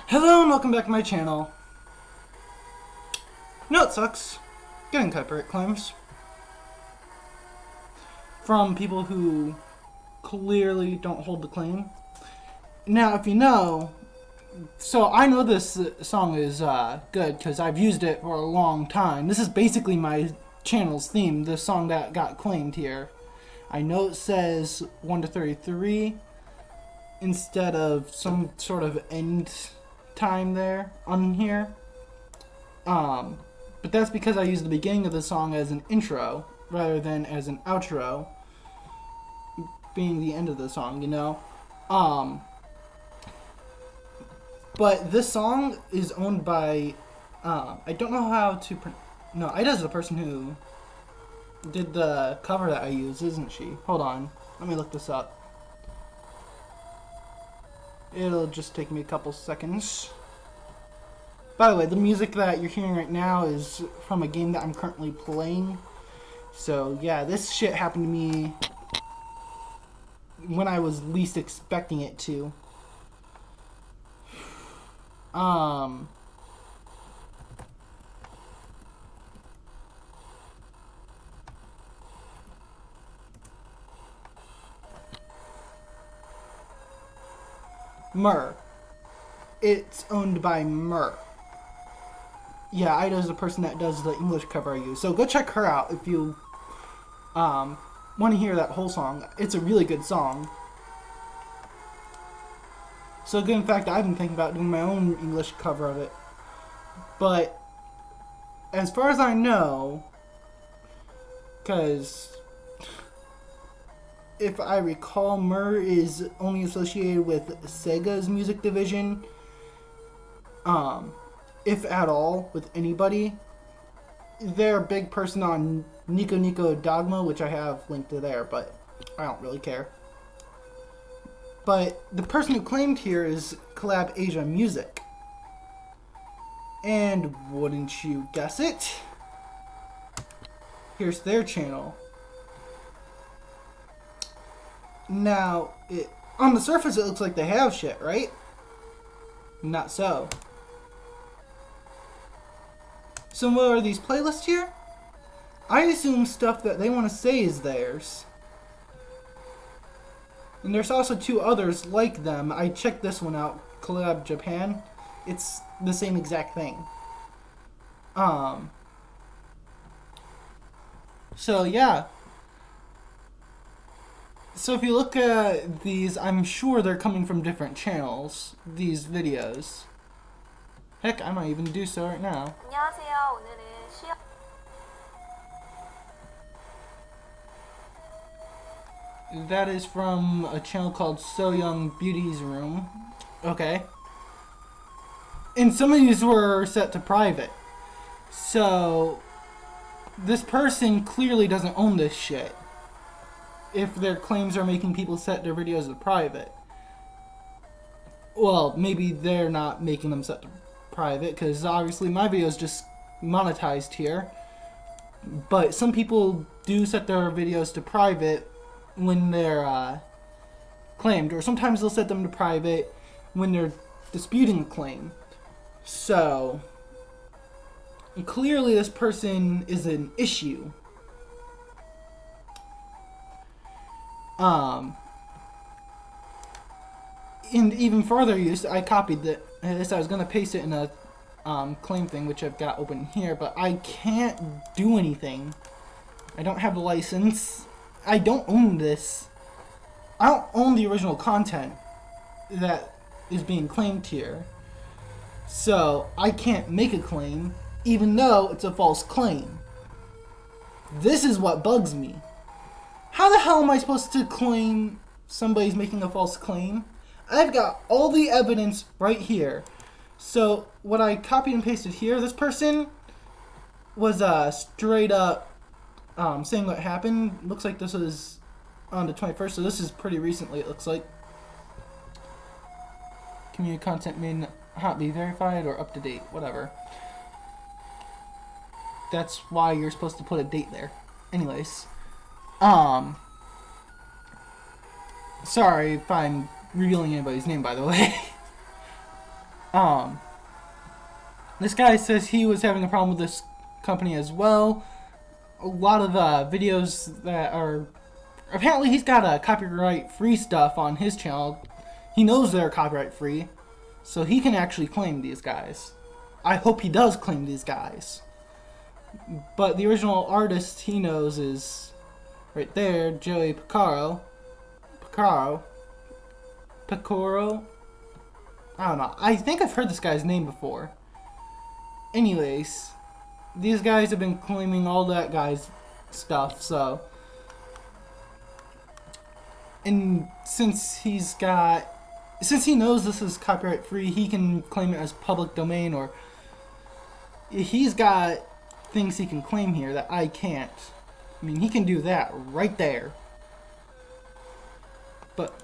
Hello and welcome back to my channel. No, it sucks. Getting copyright claims from people who clearly don't hold the claim. Now, if you know, so I know this song is good because I've used it for a long time. This is basically my channel's theme, the song that got claimed here. I know it says 1 to 33 instead of some sort of end time there on here. But that's because I used the beginning of the song as an intro rather than as an outro, being the end of the song, you know. But this song is owned by, I don't know how to, no, Ida's the person who did the cover that I use, isn't she? Hold on, let me look this up. It'll just take me a couple seconds. By the way, the music that you're hearing right now is from a game that I'm currently playing. So yeah, this shit happened to me when I was least expecting it to. Myrrh. It's owned by Myrrh. Yeah, Ida's the person that does the English cover I use. So go check her out if you want to hear that whole song. It's a really good song. So good, in fact, I've been thinking about doing my own English cover of it. But as far as I know, because if I recall, Myrrh is only associated with Sega's music division. If at all, with anybody. They're a big person on Nico Nico Dogma, which I have linked to there, but I don't really care. But the person who claimed here is Collab Asia Music. And wouldn't you guess it? Here's their channel. Now, on the surface it looks like they have shit, right? Not so. So what are these playlists here? I assume stuff that they want to say is theirs. And there's also two others like them. I checked this one out, Collab Japan. It's the same exact thing. So yeah. So if you look at these, I'm sure they're coming from different channels, these videos. Heck, I might even do so right now. 안녕하세요. 오늘은 시험 That is from a channel called So Young Beauty's Room. Okay. And some of these were set to private. So this person clearly doesn't own this shit if their claims are making people set their videos to private. Well, maybe they're not making them set to private, because obviously my video is just monetized here. But some people do set their videos to private when they're claimed, or sometimes they'll set them to private when they're disputing a claim. So clearly this person is an issue. And even further use, I copied this. I was going to paste it in a claim thing, which I've got open here, but I can't do anything. I don't have the license. I don't own this. I don't own the original content that is being claimed here. So I can't make a claim, even though it's a false claim. This is what bugs me. How the hell am I supposed to claim somebody's making a false claim? I've got all the evidence right here. So what I copied and pasted here, this person was straight up saying what happened. Looks like this was on the 21st, so this is pretty recently, it looks like. Community content may not be verified or up to date, whatever. That's why you're supposed to put a date there. Anyways. Sorry if I'm revealing anybody's name, by the way. Um, this guy says he was having a problem with this company as well. A lot of videos that are... Apparently he's got copyright-free stuff on his channel. He knows they're copyright-free, so he can actually claim these guys. I hope he does claim these guys. But the original artist he knows is right there, Joey Picaro. I don't know. I think I've heard this guy's name before. Anyways, these guys have been claiming all that guy's stuff, so... And since he knows this is copyright free, he can claim it as public domain, or he's got things he can claim here that I can't. I mean, he can do that right there. But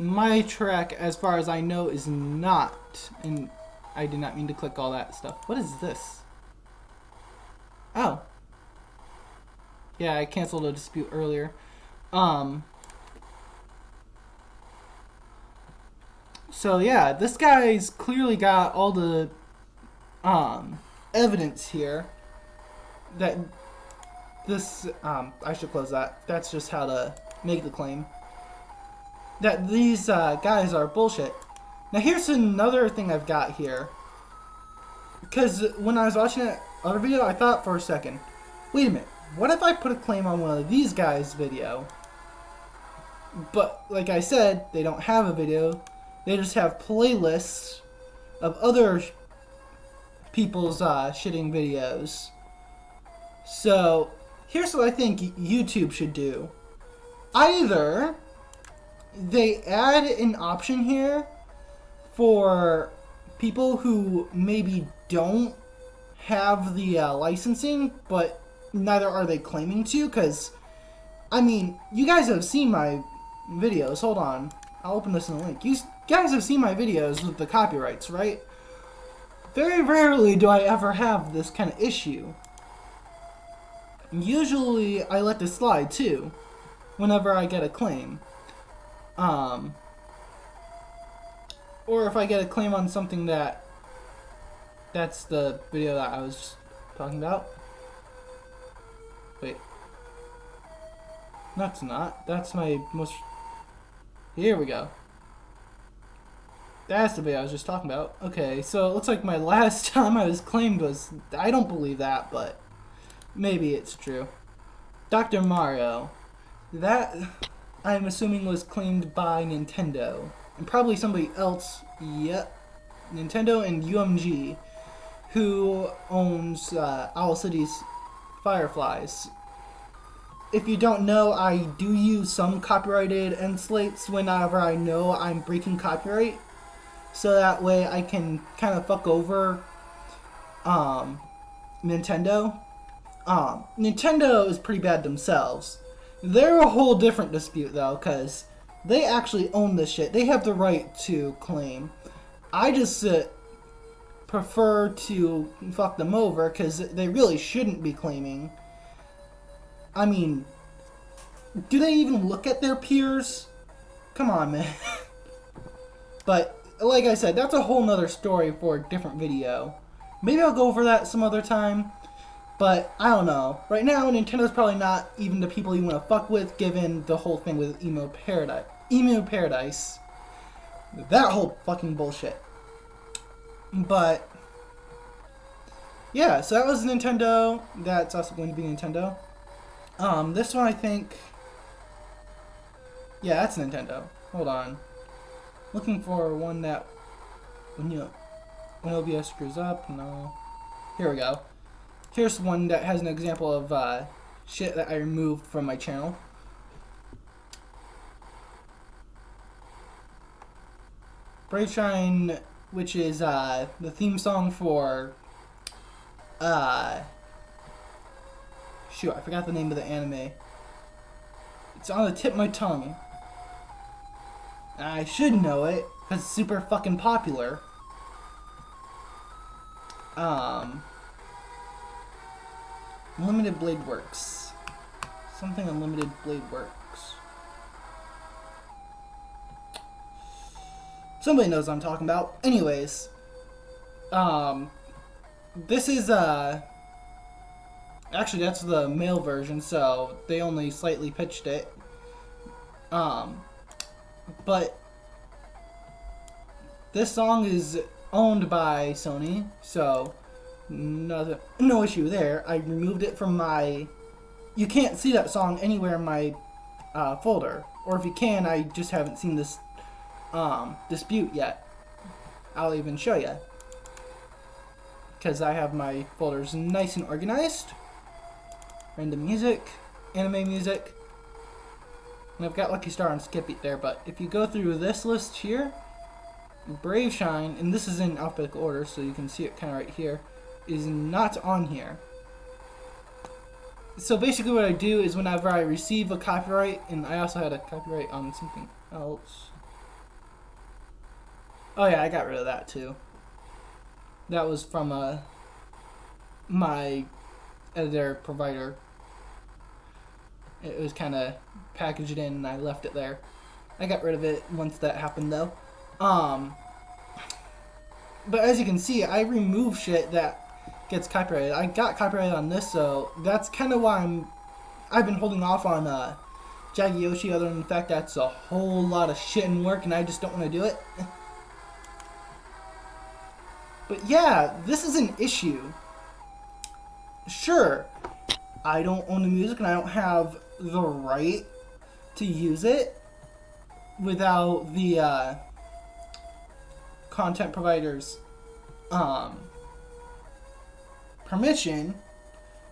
my track, as far as I know, is not. And I did not mean to click all that stuff. What is this? Oh. Yeah, I canceled a dispute earlier. So yeah, this guy's clearly got all the evidence here that this I should close that. That's just how to make the claim that these guys are bullshit. Now here's another thing I've got here, because when I was watching that other video, I thought for a second, wait a minute, what if I put a claim on one of these guys' video? But like I said, they don't have a video. They just have playlists of other people's shitting videos. So here's what I think YouTube should do. Either they add an option here for people who maybe don't have the licensing, but neither are they claiming to, because, I mean, you guys have seen my videos. Hold on. I'll open this in the link. You guys have seen my videos with the copyrights, right? Very rarely do I ever have this kind of issue. Usually I let this slide too, whenever I get a claim. Or if I get a claim on something that's the video that I was talking about. Wait. That's not. That's my most... Here we go. That's the video I was just talking about. Okay, so it looks like my last time I was claimed was... I don't believe that, but maybe it's true. Dr. Mario. That, I'm assuming, was claimed by Nintendo. And probably somebody else. Yep. Nintendo and UMG, who owns Owl City's Fireflies. If you don't know, I do use some copyrighted end slates whenever I know I'm breaking copyright. So that way I can kind of fuck over Nintendo. Nintendo is pretty bad themselves. They're a whole different dispute though, because they actually own this shit. They have the right to claim. I just prefer to fuck them over because they really shouldn't be claiming. I mean, do they even look at their peers? Come on, man. But, like I said, that's a whole nother story for a different video. Maybe I'll go over that some other time. But, I don't know. Right now, Nintendo's probably not even the people you want to fuck with, given the whole thing with Emo Paradise. That whole fucking bullshit. But, yeah, so that was Nintendo. That's also going to be Nintendo. This one I think... Yeah, that's Nintendo. Hold on. Looking for one that... When OBS screws up, no. Here we go. Here's one that has an example of shit that I removed from my channel. Brave Shine, which is the theme song for... Shoot, I forgot the name of the anime. It's on the tip of my tongue. I should know it, because it's super fucking popular. Unlimited Blade Works. Something Unlimited Blade Works. Somebody knows what I'm talking about. Anyways, This is, actually that's the male version, so they only slightly pitched it. But this song is owned by Sony, so no issue there. I removed it from my... You can't see that song anywhere in my folder. Or if you can, I just haven't seen this dispute yet. I'll even show you. Because I have my folders nice and organized. Random music, anime music. And I've got Lucky Star and Skippy there, but if you go through this list here, Brave Shine, and this is in alphabetical order, so you can see it kind of right here, is not on here. So basically what I do is whenever I receive a copyright, and I also had a copyright on something else. Oh yeah, I got rid of that too. That was from my editor provider. It was kind of packaged in and I left it there. I got rid of it once that happened though. But as you can see, I remove shit that gets copyrighted. I got copyrighted on this, so that's kind of why I've been holding off on Jaggy Yoshi, other than the fact that's a whole lot of shit and work and I just don't want to do it. But yeah, this is an issue. Sure, I don't own the music and I don't have the right to use it without the content provider's permission.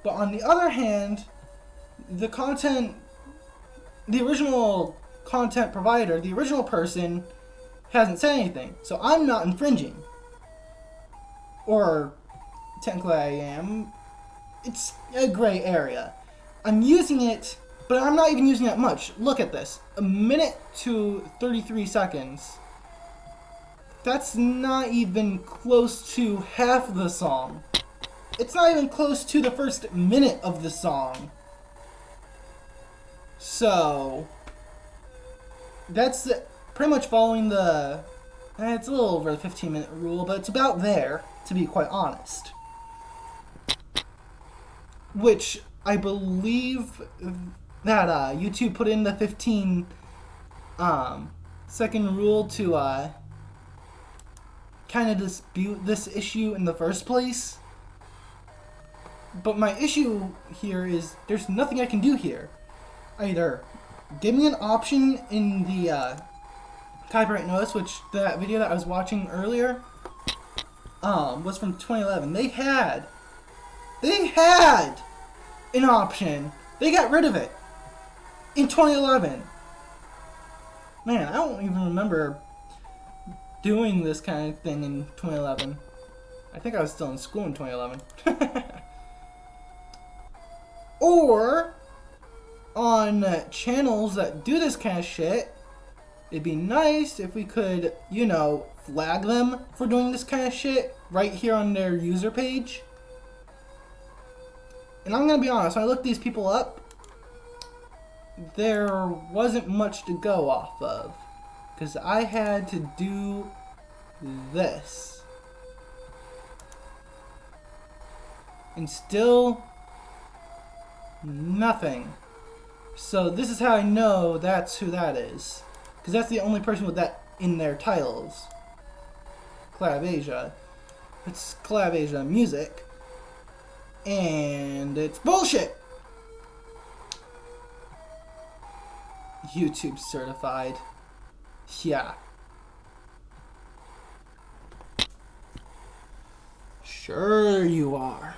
But on the other hand, the original content provider, the original person, hasn't said anything. So I'm not infringing. Or technically I am. It's a gray area. I'm using it, but I'm not even using it much. Look at this. 1 minute to 33 seconds. That's not even close to half the song. It's not even close to the first minute of the song. So that's pretty much following the... It's a little over the 15-minute rule, but it's about there, to be quite honest. Which I believe that YouTube put in the 15 second rule to kind of dispute this issue in the first place. But my issue here is there's nothing I can do here. Either give me an option in the copyright notice, which that video that I was watching earlier was from 2011. They had an option. They got rid of it in 2011. Man, I don't even remember doing this kind of thing in 2011. I think I was still in school in 2011. Or on channels that do this kind of shit, it'd be nice if we could, you know, flag them for doing this kind of shit right here on their user page. And I'm gonna be honest, when I looked these people up, there wasn't much to go off of. Because I had to do this. And still nothing. So this is how I know that's who that is. Because that's the only person with that in their titles. Clavasia. It's Clavasia Music. And it's bullshit! YouTube certified. Yeah. Sure you are.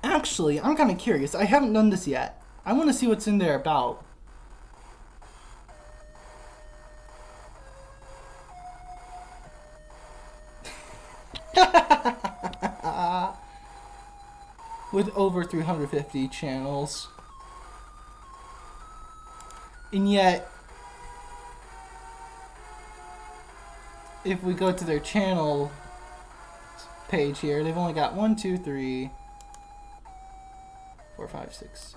Actually, I'm kind of curious. I haven't done this yet. I want to see what's in there about. With over 350 channels. And yet, if we go to their channel page here, they've only got 1, 2, 3, 4, 5, 6,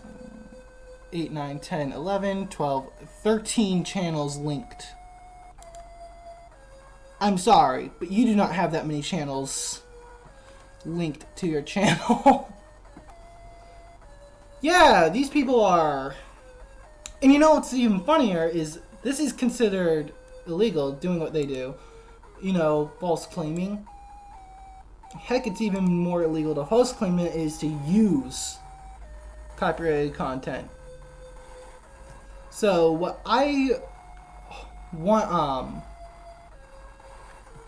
8, 9, 10, 11, 12, 13 channels linked. I'm sorry, but you do not have that many channels linked to your channel. Yeah, these people are... And you know what's even funnier is this is considered illegal, doing what they do. You know, false claiming. Heck, it's even more illegal to false claim it is to use copyrighted content. So what I want,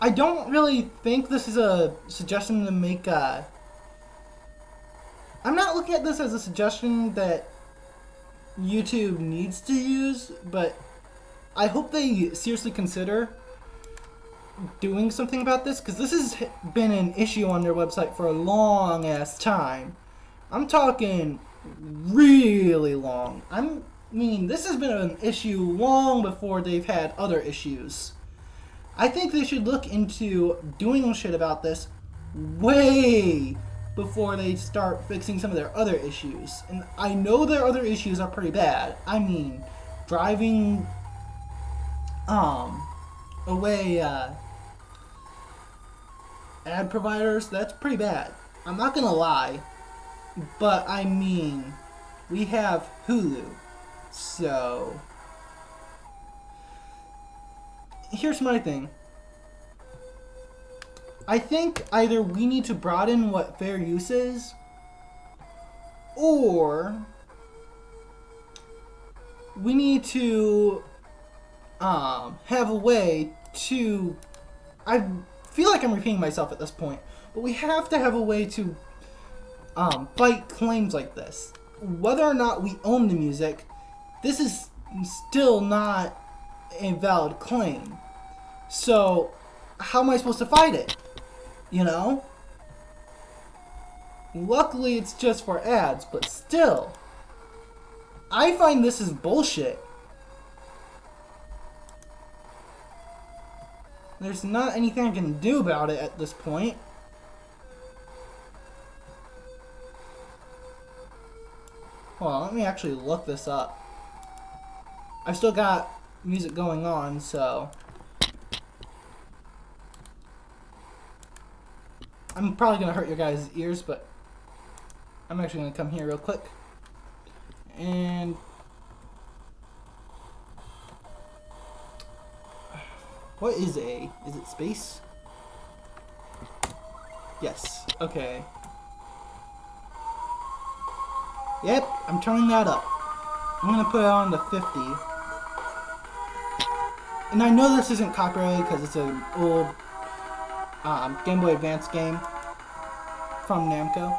I don't really think this is a suggestion to make I'm not looking at this as a suggestion that YouTube needs to use, but I hope they seriously consider doing something about this, because this has been an issue on their website for a long ass time. I'm talking really long. I mean, this has been an issue long before they've had other issues. I think they should look into doing shit about this way before they start fixing some of their other issues. And I know their other issues are pretty bad. I mean, driving away ad providers, that's pretty bad. I'm not gonna lie, but I mean, we have Hulu, so here's my thing. I think either we need to broaden what fair use is, or we need to have a way to... I feel like I'm repeating myself at this point, but we have to have a way to fight claims like this. Whether or not we own the music, this is still not a valid claim. So how am I supposed to fight it? You know? Luckily it's just for ads, but still, I find this is bullshit. There's not anything I can do about it at this point. Hold on, let me actually look this up. I've still got music going on, so I'm probably gonna hurt your guys' ears, but I'm actually gonna come here real quick. And what is A? Is it space? Yes. Okay. Yep, I'm turning that up. I'm gonna put it on to 50. And I know this isn't copyrighted because it's an old Game Boy Advance game from Namco.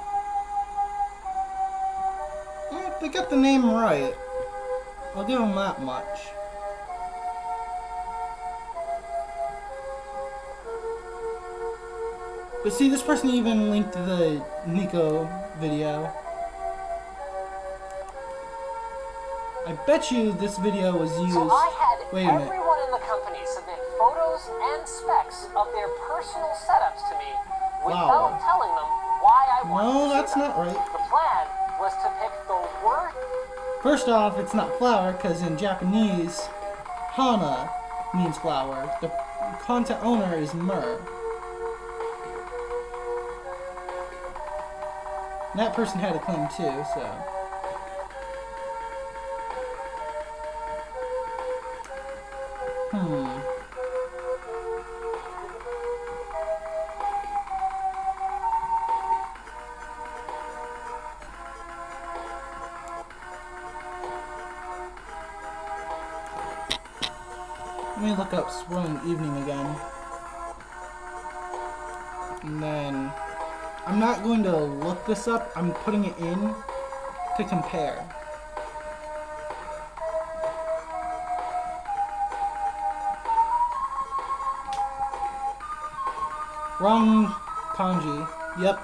If they got the name right, I'll give them that much. But see, this person even linked the Nico video. I bet you this video was used... So I had Wait a minute. everyone in the company submit photos and specs of their personal setups to me without telling them why I wanted to see No, that's them. not right. The plan was to pick the worst... First off, it's not flower, because in Japanese, Hana means flower. The content owner is Myrrh. And that person had a claim too, so... Let me look up Swirling Evening again. And then... I'm not going to look this up, I'm putting it in to compare. Wrong kanji. Yep.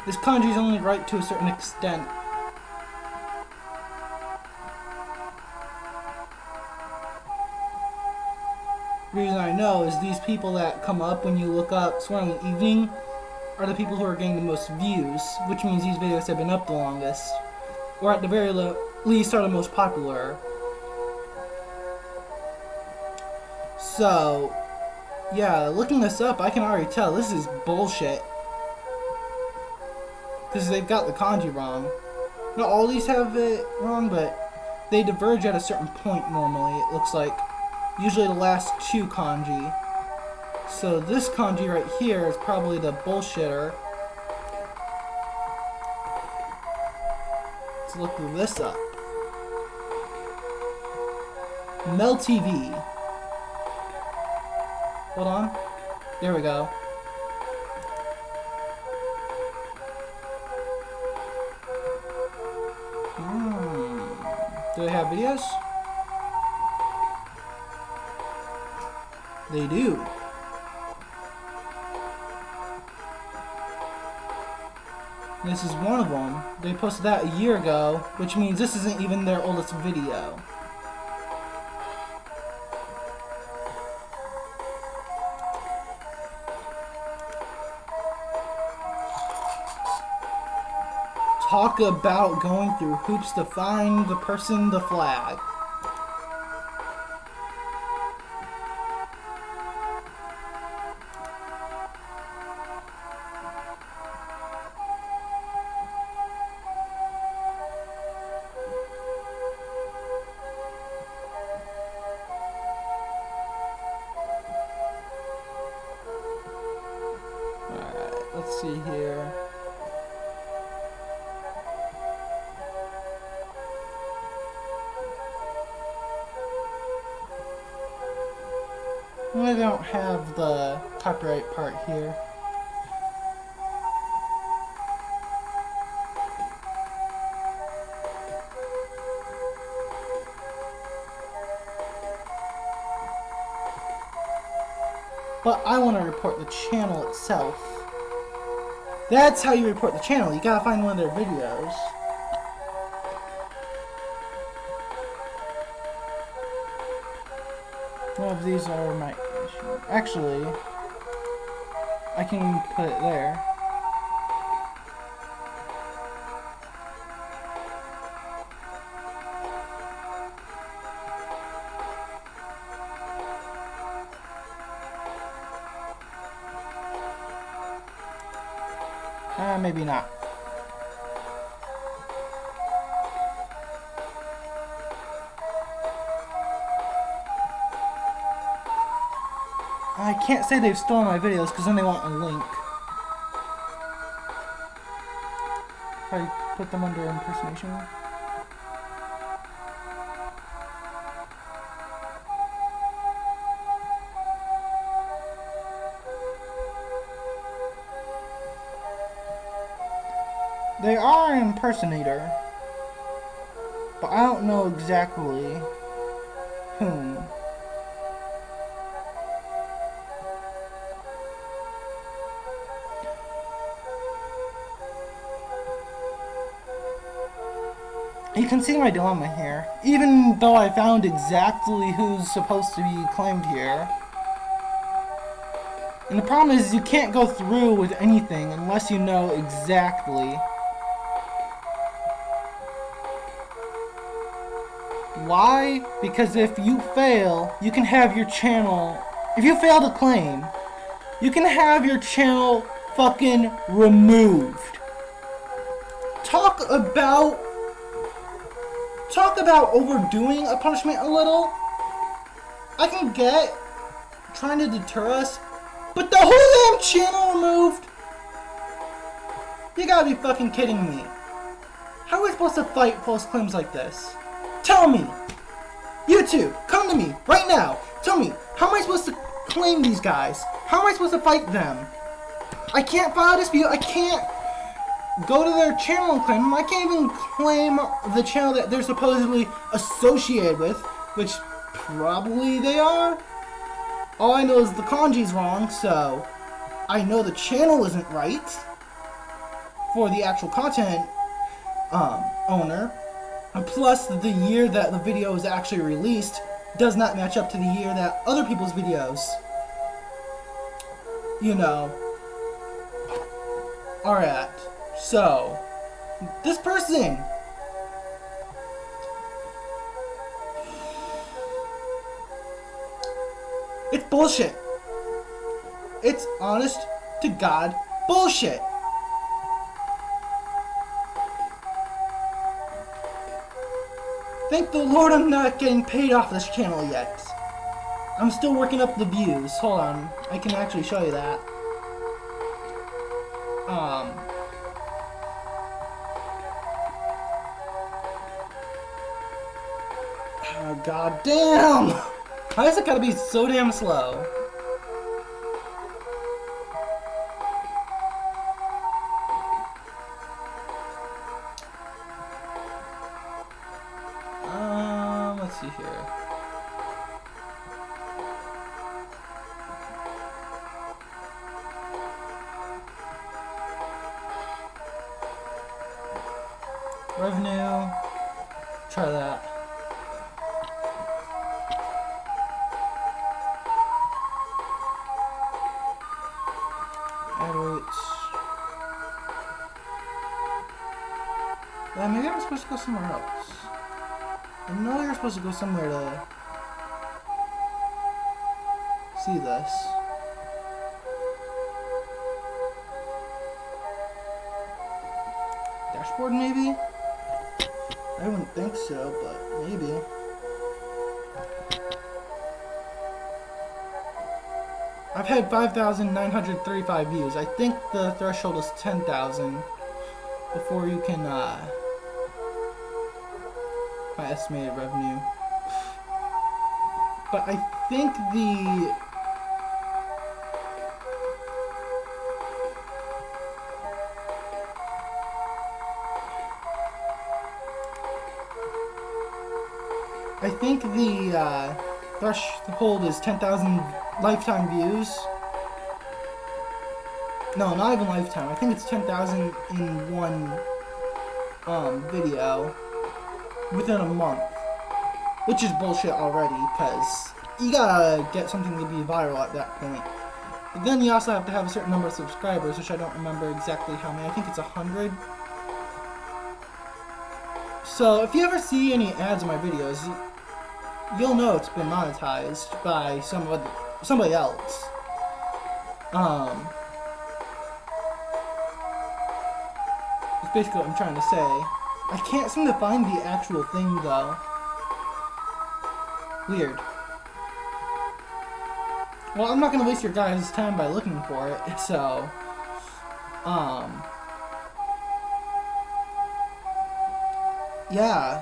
This kanji is only right to a certain extent. The reason I know is these people that come up when you look up Swirling Evening are the people who are getting the most views, which means these videos have been up the longest, or at the very least are the most popular. So, Yeah, looking this up, I can already tell this is bullshit. Because they've got the kanji wrong. Not all these have it wrong, but they diverge at a certain point normally, it looks like. Usually the last two kanji. So this kanji right here is probably the bullshitter. Let's look this up. Mel TV. Hold on. There we go. Do they have videos? They do. This is one of them. They posted that a year ago, which means this isn't even their oldest video. Talk about going through hoops to find the person, the flag. Alright, let's see here. I don't have the copyright part here. But I want to report the channel itself. That's how you report the channel. You gotta find one of their videos. None of these are my issue. Actually, I can put it there. Maybe not. I can't say they've stolen my videos because then they want a link. If I put them under impersonation. They are an impersonator, but I don't know exactly whom. You can see my dilemma here. Even though I found exactly who's supposed to be claimed here. And the problem is you can't go through with anything unless you know exactly. Why? Because if you fail, you can have your channel... If you fail to claim, you can have your channel fucking removed. Talk about overdoing a punishment a little. I can get trying to deter us, but the whole damn channel removed? You gotta be fucking kidding me. How are we supposed to fight false claims like this? Tell me! You two, come to me, right now! Tell me, how am I supposed to claim these guys? How am I supposed to fight them? I can't file a dispute, I can't go to their channel and claim them. I can't even claim the channel that they're supposedly associated with, which probably they are. All I know is the kanji's wrong, so I know the channel isn't right for the actual content owner. And plus, the year that the video was actually released does not match up to the year that other people's videos, you know, are at. So, this person, it's bullshit. It's honest to God bullshit. Thank the Lord I'm not getting paid off this channel yet. I'm still working up the views. Hold on. I can actually show you that. Oh, God damn! Why is it gotta be so damn slow? Let's see here. Revenue. Try that. Ad rates. Yeah, maybe I'm supposed to go somewhere else. I know you're supposed to go somewhere to see this. Dashboard, maybe? I wouldn't think so, but maybe. I've had 5,935 views. I think the threshold is 10,000 before you can, my estimated revenue. But I think the threshold is 10,000 lifetime views. No, not even lifetime. I think it's 10,000 in one video within a month, which is bullshit already, because you gotta get something to be viral at that point. But then you also have to have a certain number of subscribers, which I don't remember exactly how many. I think it's 100. So if you ever see any ads in my videos, you'll know it's been monetized by somebody else. That's basically what I'm trying to say. I can't seem to find the actual thing though. Weird. Well, I'm not gonna waste your guys' time by looking for it, so yeah.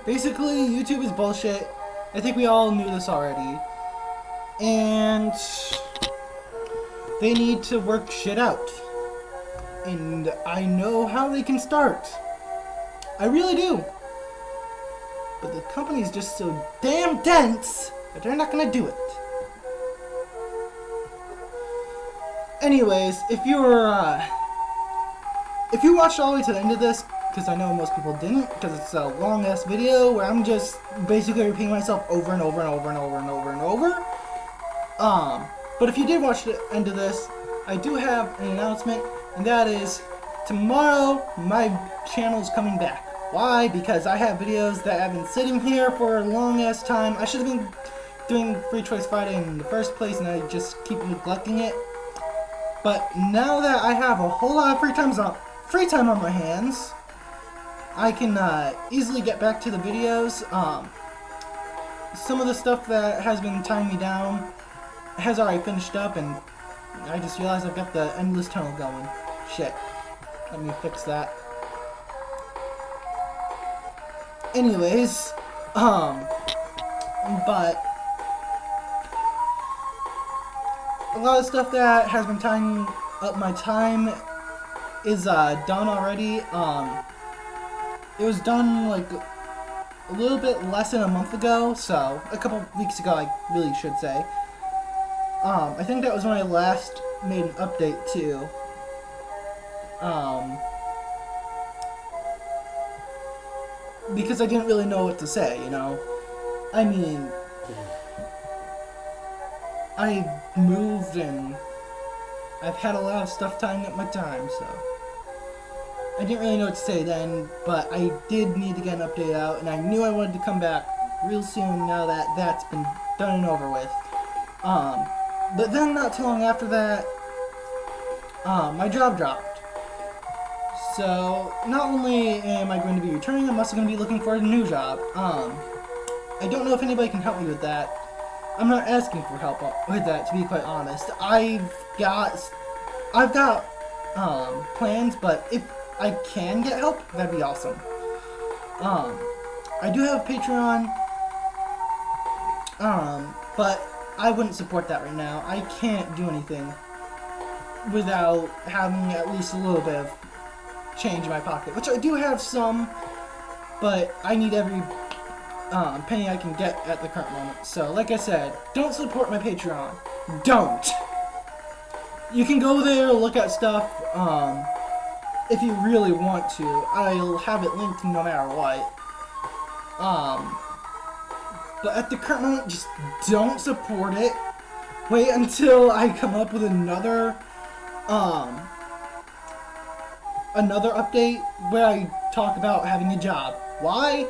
Basically, YouTube is bullshit. I think we all knew this already. And they need to work shit out. And I know how they can start. I really do. But the company's just so damn dense that they're not gonna do it. Anyways, if you watched all the way to the end of this, because I know most people didn't, because it's a long ass video where I'm just basically repeating myself over and over and over and over and over and over. But if you did watch the end of this, I do have an announcement, and that is tomorrow my channel's coming back. Why? Because I have videos that have been sitting here for a long ass time. I should have been doing Free Choice Friday in the first place, and I just keep neglecting it. But now that I have a whole lot of free time on my hands, I can easily get back to the videos. Some of the stuff that has been tying me down has already finished up, and I just realized I've got the endless tunnel going. Shit. Let me fix that. Anyways, but a lot of stuff that has been tying up my time is done already. It was done like a little bit less than a month ago, so a couple weeks ago I really should say. I think that was when I last made an update too. Because I didn't really know what to say, you know? I mean, I moved and I've had a lot of stuff tying up my time, so I didn't really know what to say then, but I did need to get an update out, and I knew I wanted to come back real soon now that that's been done and over with. But then not too long after that, my job dropped. So not only am I going to be returning, I'm also going to be looking for a new job. I don't know if anybody can help me with that. I'm not asking for help with that, to be quite honest. I've got plans, but if I can get help, that'd be awesome. I do have Patreon, but I wouldn't support that right now. I can't do anything without having at least a little bit of change in my pocket, which I do have some, but I need every penny I can get at the current moment. So, like I said, don't support my Patreon. Don't! You can go there, look at stuff, if you really want to. I'll have it linked no matter what. But at the current moment, just don't support it. Wait until I come up with another update where I talk about having a job. Why?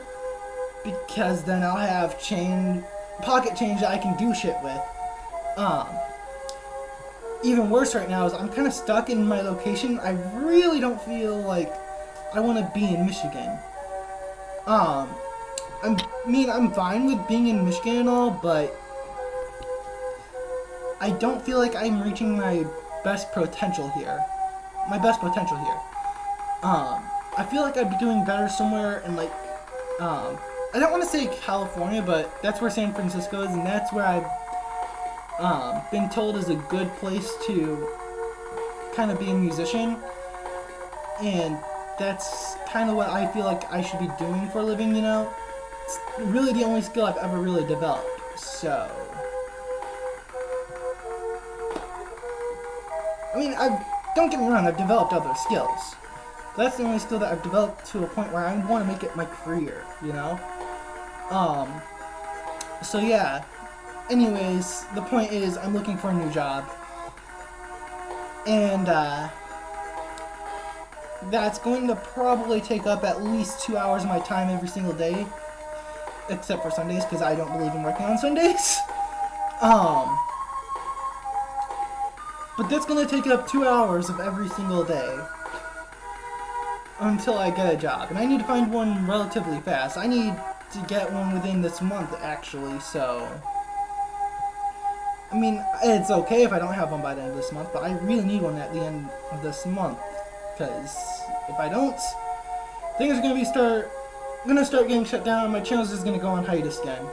Because then I'll have pocket change that I can do shit with. Even worse right now is I'm kind of stuck in my location. I really don't feel like I want to be in Michigan. I'm fine with being in Michigan and all, but I don't feel like I'm reaching my best potential here. I feel like I'd be doing better somewhere in, like, I don't want to say California, but that's where San Francisco is, and that's where I've been told is a good place to kind of be a musician, and that's kind of what I feel like I should be doing for a living, you know? It's really the only skill I've ever really developed, so... I mean, don't get me wrong, I've developed other skills. That's the only skill that I've developed to a point where I want to make it my career, you know? So yeah. Anyways, the point is, I'm looking for a new job. And, that's going to probably take up at least 2 hours of my time every single day. Except for Sundays, because I don't believe in working on Sundays. But that's going to take up 2 hours of every single day. Until I get a job. And I need to find one relatively fast. I need to get one within this month, actually, so... I mean, it's okay if I don't have one by the end of this month, but I really need one at the end of this month. Because if I don't, things are going to start getting shut down. My channel's just going to go on hiatus again.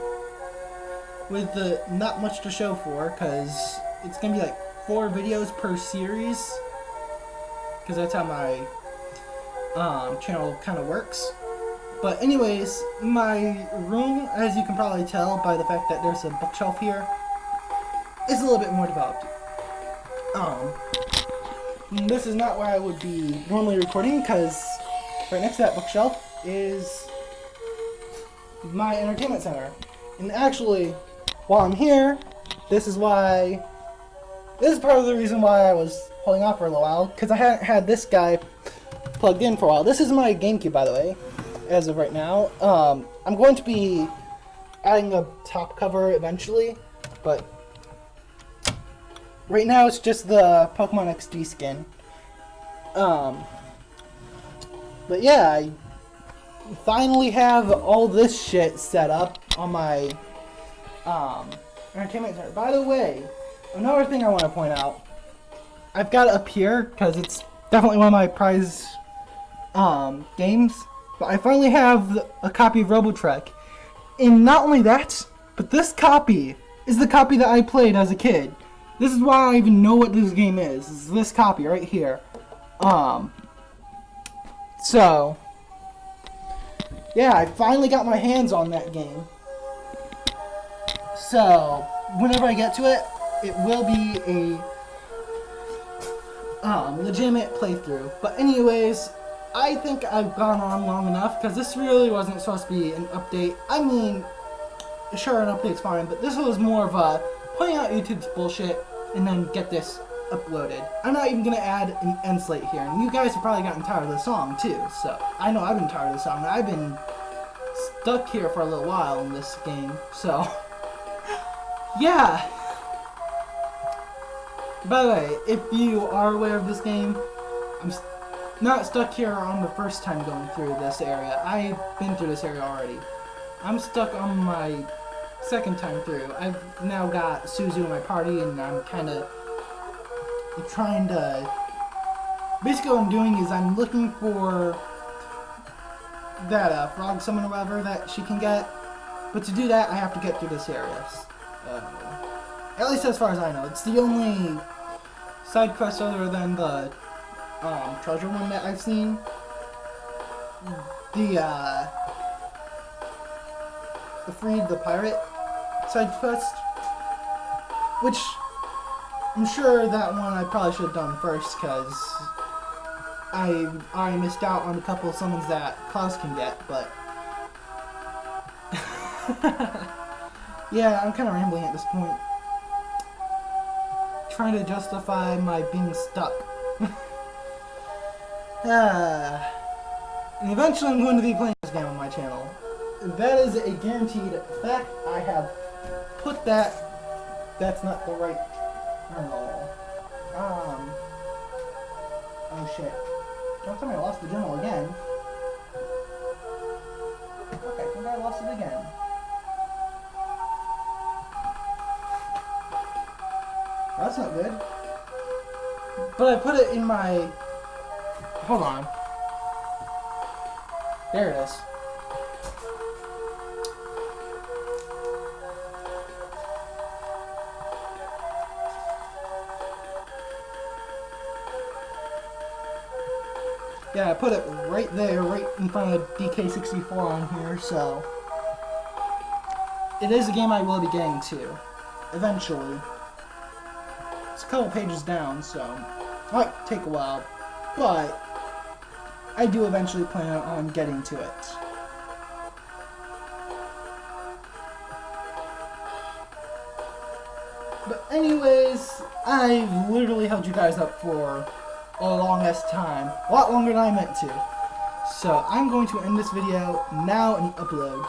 With not much to show for, because it's going to be like 4 videos per series. Because that's how my channel kind of works. But anyways, my room, as you can probably tell by the fact that there's a bookshelf here, is a little bit more developed. This is not where I would be normally recording, because right next to that bookshelf is my entertainment center. And actually, while I'm here, this is part of the reason why I was holding off for a little while, because I hadn't had this guy plugged in for a while. This is my GameCube, by the way, as of right now. I'm going to be adding a top cover eventually, but right now it's just the Pokemon XD skin. But yeah, I finally have all this shit set up on my entertainment center. By the way, another thing I want to point out, I've got it up here because it's definitely one of my prize games, but I finally have a copy of Robotrek. And not only that, but this copy is the copy that I played as a kid. This is why I even know what this game is this copy right here. So yeah, I finally got my hands on that game. So whenever I get to it, it will be a legitimate playthrough. But anyways, I think I've gone on long enough, because this really wasn't supposed to be an update. I mean, sure, an update's fine, but this was more of a pointing out YouTube's bullshit and then get this uploaded. I'm not even going to add an end slate here, and you guys have probably gotten tired of the song too, so I know I've been tired of the song. I've been stuck here for a little while in this game, so yeah. By the way, if you are aware of this game, I'm not stuck here on the first time going through this area. I've been through this area already. I'm stuck on my second time through. I've now got Suzu in my party, and I'm kind of trying to... Basically what I'm doing is I'm looking for that frog summon or whatever that she can get. But to do that, I have to get through this area. At least as far as I know. It's the only side quest other than the treasure one that I've seen. The freed the pirate side quest, which I'm sure that one I probably should have done first, because I missed out on a couple of summons that Klaus can get, but yeah, I'm kind of rambling at this point, trying to justify my being stuck. And eventually I'm going to be playing this game on my channel. That is a guaranteed fact. I have put that. That's not the right. Oh shit. Don't tell me I lost the journal again. Okay, I think I lost it again. That's not good. But I put it in my... Hold on. There it is. Yeah, I put it right there, right in front of DK64 on here, so... It is a game I will be getting to, eventually. It's a couple pages down, so it might take a while, but I do eventually plan on getting to it. But anyways, I've literally held you guys up for a long-ass time. A lot longer than I meant to. So I'm going to end this video now and upload.